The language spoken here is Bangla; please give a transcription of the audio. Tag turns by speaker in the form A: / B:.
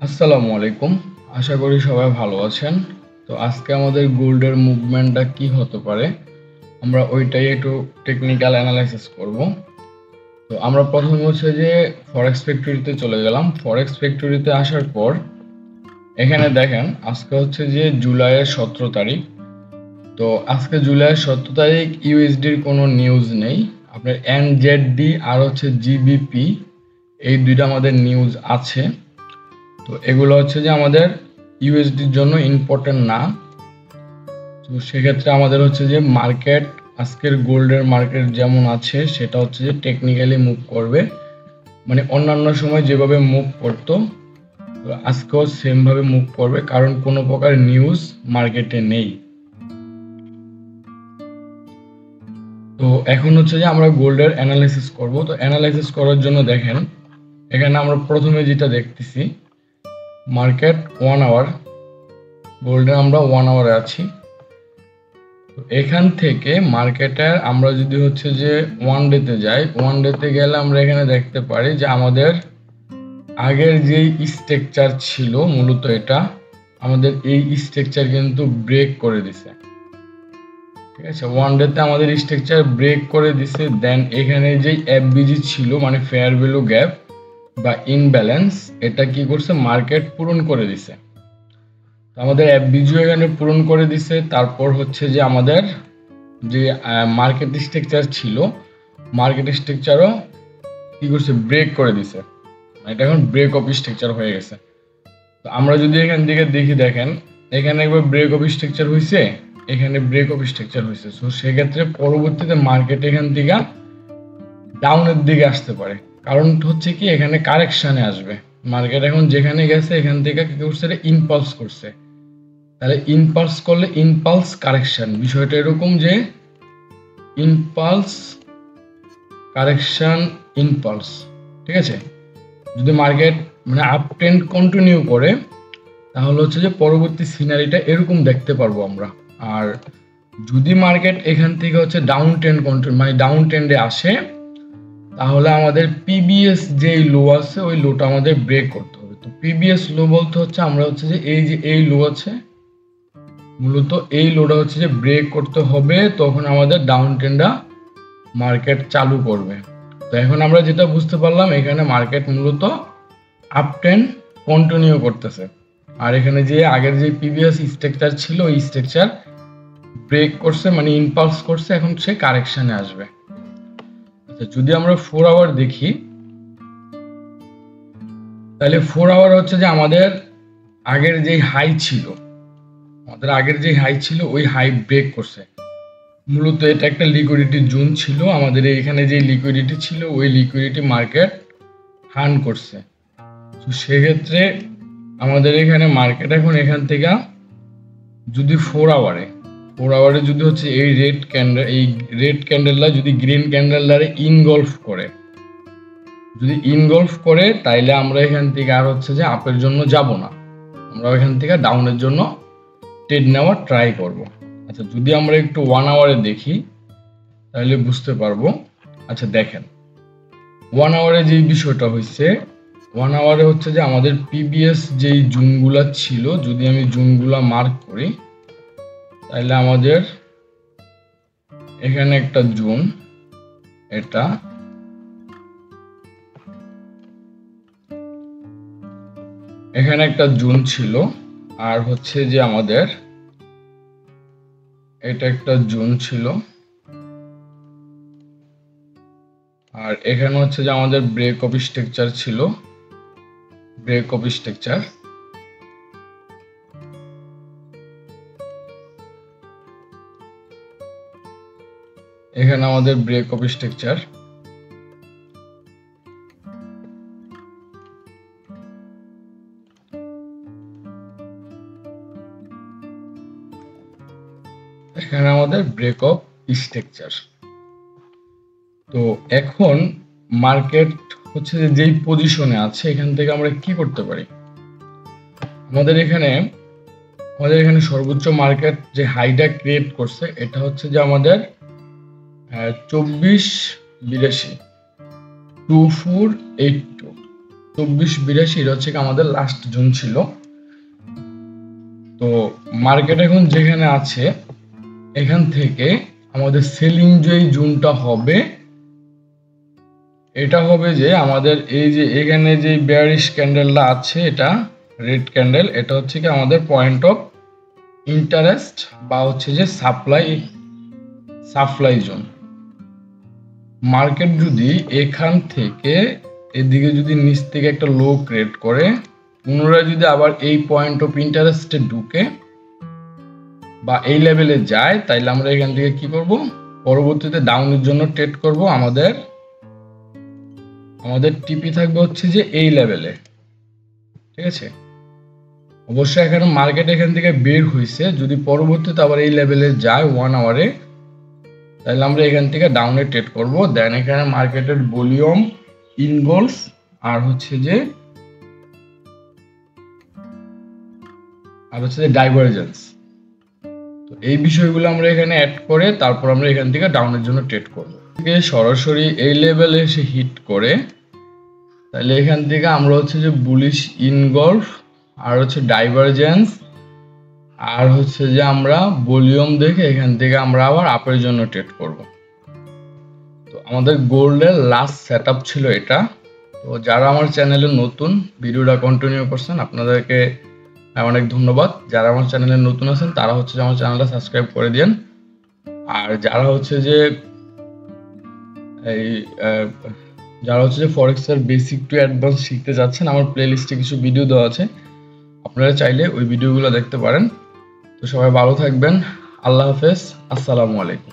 A: আসসালামু আলাইকুম। আশা করি সবাই ভালো আছেন। তো আজকে আমাদের গোল্ডের মুভমেন্টটা কি হতে পারে আমরা ওইটাই একটু টেকনিক্যাল অ্যানালাইসিস করব। তো আমরা প্রথমে হচ্ছে যে ফরেক্স ফ্যাক্টরিতে চলে গেলাম। ফরেক্স ফ্যাক্টরিতে আসার পর এখানে দেখেন আজকে হচ্ছে যে জুলাইয়ের 17 তারিখ। তো আজকে জুলাইয়ের 17 তারিখ ইউএসডির কোনো নিউজ নেই। আপনার এনজেডডি আর হচ্ছে জিবিপি এই দুইটা আমাদের নিউজ আছে। তো এগুলো হচ্ছে যে আমাদের ইউএসডির জন্য ইম্পর্টেন্ট না। তো সেক্ষেত্রে আমাদের হচ্ছে যে মার্কেট আজকের গোল্ডের মার্কেট যেমন আছে সেটা হচ্ছে যে টেকনিক্যালি মুভ করবে, মানে অন্যান্য সময় যেভাবে মুভ করতো আজকেও সেম ভাবে মুভ করবে, কারণ কোনো প্রকার নিউজ মার্কেটে নেই। তো এখন হচ্ছে যে আমরা গোল্ডের অ্যানালাইসিস করব। তো অ্যানালাইসিস করার জন্য দেখেন এখানে আমরা প্রথমে যেটা দেখতেছি মার্কেট 1 আওয়ার, গোল্ডে আমরা 1 আওয়ারে আছি। তো এখান থেকে মার্কেটের আমরা যদি হচ্ছে যে ওয়ান ডেতে যাই, ওয়ান ডেতে গেলে আমরা এখানে দেখতে পারি যে আমাদের আগের যেই স্ট্রাকচার ছিল মূলত এটা আমাদের এই স্ট্রাকচার কিন্তু ব্রেক করে দিছে। ঠিক আছে, ওয়ান ডেতে আমাদের স্ট্রাকচার ব্রেক করে দিছে। দেন এখানে যেই এফবিজি ছিল মানে ফেয়ার ভ্যালু গ্যাপ বা ইনব্যালেন্স, এটা কি করছে মার্কেট পূরণ করে দিছে। আমাদের এফবিজিও এখানে পূরণ করে দিছে। তারপর হচ্ছে যে আমাদের যে মার্কেট স্ট্রাকচার ছিল মার্কেট স্ট্রাকচারও কি করছে ব্রেক করে দিছে, এটা এখন ব্রেক অফ স্ট্রাকচার হয়ে গেছে। তো আমরা যদি এখান থেকে দেখি, দেখেন এখানে একবার ব্রেক অফ স্ট্রাকচার হয়েছে, এখানে ব্রেক অফ স্ট্রাকচার হয়েছে। সো সেক্ষেত্রে পরবর্তীতে মার্কেট এখান থেকে ডাউনের দিকে আসতে পারে, কারণ হচ্ছে কি এখানে কারেকশানে আসবে। মার্কেট এখন যেখানে গেছে এখান থেকে কি করছে ইম্পালস করছে, তাহলে ইম্পালস করলে ইম্পালস কারেকশন, বিষয়টা এরকম যে ইম্পালস কারেকশন ইম্পালস। ঠিক আছে, যদি মার্কেট মানে আপ ট্রেন্ড কন্টিনিউ করে তাহলে হচ্ছে যে পরবর্তী সিনারিটা এরকম দেখতে পারবো আমরা। আর যদি মার্কেট এখান থেকে হচ্ছে ডাউন ট্রেন্ড মানে ডাউন ট্রেন্ডে আসে তাহলে আমাদের পিবিএস যেই লো আছে ওই লোটা আমাদের ব্রেক করতে হবে। তো পিবিএস লো বলতে হচ্ছে আমরা হচ্ছে যে এই লো আছে মূলত এই লোটা হচ্ছে যে ব্রেক করতে হবে, তখন আমাদের ডাউন ট্রেন্ডটা মার্কেট চালু করবে। তো এখন আমরা যেটা বুঝতে পারলাম এখানে মার্কেট মূলত আপ ট্রেন্ড কন্টিনিউ করতেছে, আর এখানে যে আগের যে প্রিভিয়াস স্ট্রাকচার ছিল ওই স্ট্রাকচার ব্রেক করছে মানে ইম্পালস করছে, এখন সে কারেকশনে আসবে। আচ্ছা, যদি আমরা 4 আওয়ার দেখি তাহলে 4 আওয়ার হচ্ছে যে আমাদের আগের যে হাই ছিল, আমাদের আগের যে হাই ছিল ওই হাই ব্রেক করছে। মূলত এটা একটা লিকুইডিটি জোন ছিল, আমাদের এখানে যে লিকুইডিটি ছিল ওই লিকুইডিটি মার্কেট হার্ন করছে। তো সেক্ষেত্রে আমাদের এখানে মার্কেট এখন এখান থেকে যদি 4 আওয়ারে যদি হচ্ছে এই রেড ক্যান্ডেলটা যদি গ্রিন ক্যান্ডেল দ্বারা ইনগলফ করে, যদি ইনগলফ করে তাইলে আমরা এখান থেকে আর হচ্ছে যে আপের জন্য যাব না, আমরা এখান থেকে ডাউনের জন্য ট্রেড নেওয়ার ট্রাই করব। আচ্ছা, যদি আমরা একটু 1 আওয়ারে দেখি তাহলে বুঝতে পারবো। আচ্ছা দেখেন 1 আওয়ারে যে বিষয়টা হয়েছে, 1 আওয়ারে হচ্ছে যে আমাদের পিবিএস যেই জোনগুলা ছিল, যদি আমি জোনগুলা মার্ক করি তাহলে আমাদের এখানে একটা জোন, এটা এখানে একটা জোন ছিল, আর হচ্ছে যে আমাদের এটা একটা জোন ছিল, আর এখানে হচ্ছে যে আমাদের ব্রেক অফ স্ট্রাকচার ছিল, ব্রেক অফ স্ট্রাকচার। এখানে আমাদের ব্রেক অফ স্ট্রাকচার। এখানে আমাদের ব্রেক অফ স্ট্রাকচার। তো এখন মার্কেট হচ্ছে যে যেই পজিশনে আছে এখান থেকে আমরা কি করতে পারি, আমাদের এখানে সর্বোচ্চ মার্কেট যে হাইটা ক্রিয়েট করছে এটা হচ্ছে যে আমাদের 2482 2482। 2482 এটা হচ্ছে আমাদের লাস্ট জোন ছিল। তো মার্কেট এখন যেখানে আছে এখান থেকে আমাদের সেলিং যে জোনটা হবে এটা হবে যে আমাদের এই যে এখানে যে বেয়ারিশ ক্যান্ডেলটা আছে এটা রেড ক্যান্ডেল, এটা হচ্ছে কি আমাদের পয়েন্ট অফ ইন্টারেস্ট বা হচ্ছে যে সাপ্লাই জোন। মার্কেট যদি এখান থেকে এদিকে যদি নিচ থেকে একটা লো ক্রিয়েট করে পুনরায় যদি আবার এই পয়েন্ট অফ ইন্টারেস্টে ঢুকে বা এই লেভেলে যায় তাইলে আমরা এখান থেকে কি করব, পরবর্তীতে ডাউনের জন্য ট্রেড করব। আমাদের টিপি থাকবে হচ্ছে যে এই লেভেলে, ঠিক আছে। অবশ্যই এখানে মার্কেট এখান থেকে বের হয়েছে, যদি পরবর্তীতে আবার এই লেভেলে যায় 1 আওয়ারে তাহলে আমরা এখান থেকে ডাউনে ট্রেড করব। দেন এখানে মার্কেটের ভলিউম, ইনভলস আর হচ্ছে যে ডাইভারজেন্স, তো এই বিষয়গুলো আমরা এখানে অ্যাড করে তারপর আমরা এখান থেকে ডাউনের জন্য ট্রেড করব। সরাসরি এই লেভেলে এসে হিট করে তাহলে এখান থেকে আমরা হচ্ছে যে বুলিশ ইনগলফ আর হচ্ছে ডাইভারজেন্স আর হচ্ছে যে আমরা ভলিউম দেখে এখান থেকে আমরা আবার আপের জন্য ট্রেড করব। তো আমাদের গোল্ডের লাস্ট সেটআপ ছিল এটা। তো যারা আমার চ্যানেলে নতুন ভিডিওটা কন্টিনিউ করছেন আপনাদেরকে অনেক ধন্যবাদ। যারা আমার চ্যানেলে নতুন আছেন তারা হচ্ছে যে আমার চ্যানেলটা সাবস্ক্রাইব করে দিন। আর যারা হচ্ছে যে ফরেক্স এর বেসিক টু অ্যাডভান্স শিখতে যাচ্ছেন আমার প্লেলিস্টে কিছু ভিডিও দেওয়া আছে, আপনারা চাইলে ওই ভিডিওগুলো দেখতে পারেন। তো সবাই ভালো থাকবেন, আল্লাহ হাফেজ, আসসালামু আলাইকুম।